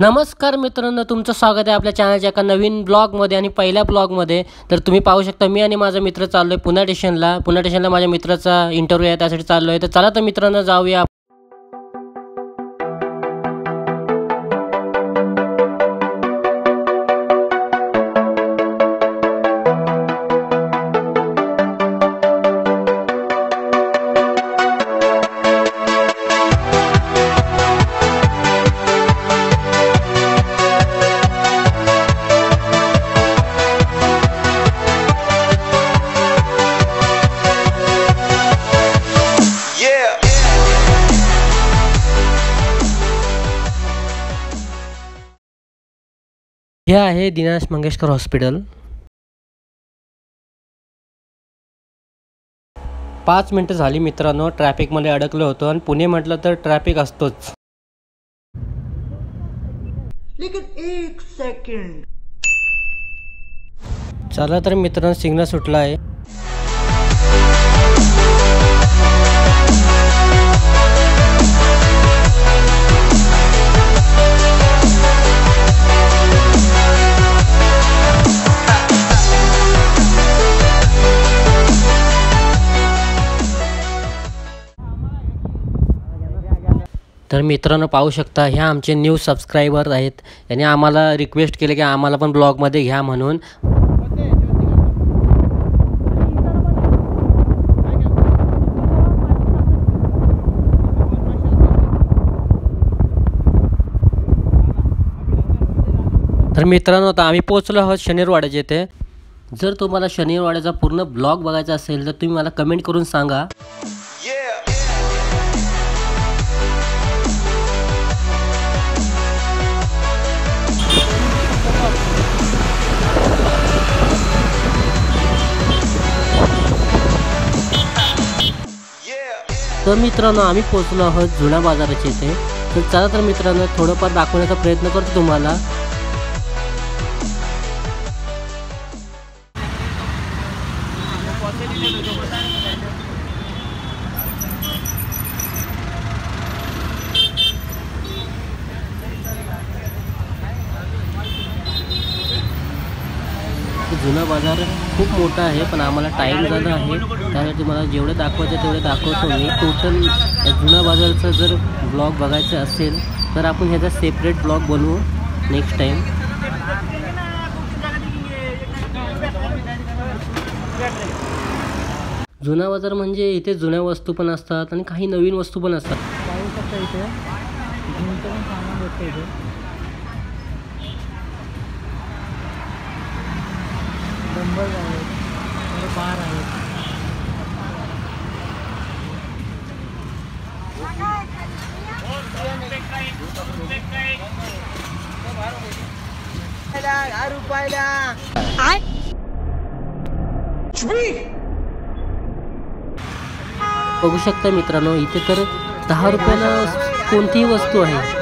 नमस्कार मित्रांनो, तुमचं स्वागत आहे आपल्या चॅनलच्या एका नवीन ब्लॉगमध्ये. आणि पहिल्या ब्लॉगमध्ये तर तुम्ही पाहू शकता मी आणि माझा मित्र चाललो आहे पुणे स्टेशनला माझ्या मित्राचा इंटरव्ह्यू आहे, त्यासाठी चाललो आहे. तर चला तर मित्रांनो जाऊया. हे आहे दिनेश मंगेशकर हॉस्पिटल. 5 मिनिटं झाली मित्रांनो, ट्रॅफिकमध्ये अडकलो होतो. आणि पुणे म्हटलं तर ट्रॅफिक असतोच. लेकिन 1 सेकंड. चला तर मित्रांनो, सिग्नल सुटला आहे. तर मित्रांनो पाहू शकता, ह्या आमचे न्यू सबस्क्रायबर आहेत. यांनी आम्हाला रिक्वेस्ट केले की आम्हाला पण ब्लॉगमध्ये घ्या म्हणून. तर मित्रांनो आता आम्ही पोहोचलो आहोत शनिवारवाड्याच्या इथे. जर तुम्हाला शनिवारवाड्याचा पूर्ण ब्लॉग बघायचा असेल तर तुम्ही मला कमेंट करून सांगा. तर मित्रांनो आम्ही पोहोचलो आहोत जुना बाजाराच्या इथे. तर चला तर मित्रांनो थोडंफार दाखवण्याचा प्रयत्न करतो तुम्हाला. जुना बाजार खूप मोठा आहे, पण आम्हाला टाईम झाला आहे, त्यासाठी मला जेवढे दाखवायचं तेवढे दाखवतो मी. टोटल जुना बाजारचा जर ब्लॉग बघायचा असेल तर आपण ह्याचा सेपरेट ब्लॉग बनवू नेक्स्ट टाईम. जुना बाजार म्हणजे इथे जुन्या वस्तू पण असतात आणि काही नवीन वस्तू पण असतात. पाहू शकता इथे जिमचं पण सामान भेटतं इथे. डंबल आहेत, बार आहेत. बघू शकता मित्रांनो, इथे तर 10 रुपयाला कोणतीही वस्तू आहे.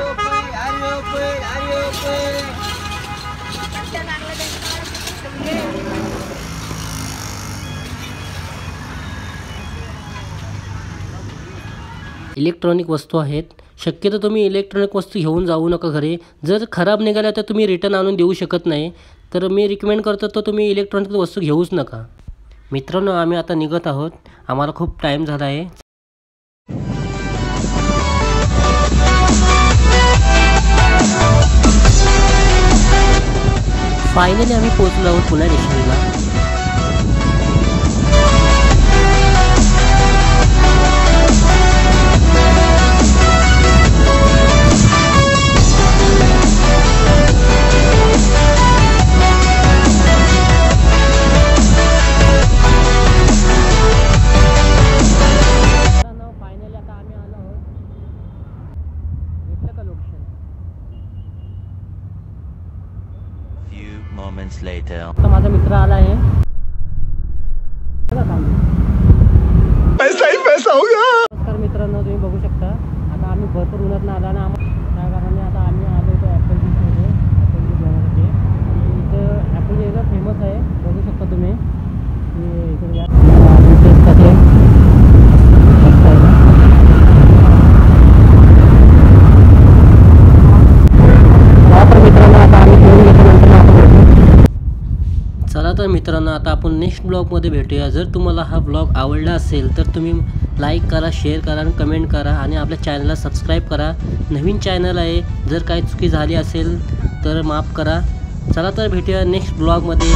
इलेक्ट्रॉनिक वस्तू आहेत. शक्यतो तुम्ही इलेक्ट्रॉनिक वस्तू घेऊन जाऊ नका घरी. जर खराब निघाल्या तर तुम्ही रिटर्न आणून देऊ शकत नाही. तर मी रिकमेंड करतो तर तुम्ही इलेक्ट्रॉनिक वस्तू घेऊच नका. मित्रांनो आम्ही आता निघत आहोत, आम्हाला खूप टाईम झाला आहे. फायनली आम्ही पोहोचलो आहोत पुणे स्टेशनला. आता माझा मित्र आला आहे. पैसा ही पैसा हो गया. नमस्कार मित्रांनो, तुम्ही बघू शकता आता आम्ही भरपूर उन्हात आला ना, त्या कारणाने आता आम्ही आलो होतो ॲपल ज्यूसमध्ये. ॲपल ज्यूस घेण्यासाठी इथं ॲपल ज्यूस फेमस आहे, बघू शकता तुम्ही. चला तर मित्रांनो, आता आपण नेक्स्ट ब्लॉगमध्ये भेटूया. जर तुम्हाला हा ब्लॉग आवडला असेल तर तुम्ही लाईक करा, शेअर करा आणि कमेंट करा आणि आपल्या चॅनलला सबस्क्राईब करा. नवीन चॅनल आहे, जर काही चुकी झाली असेल तर माफ करा. चला तर भेटूया नेक्स्ट ब्लॉगमध्ये.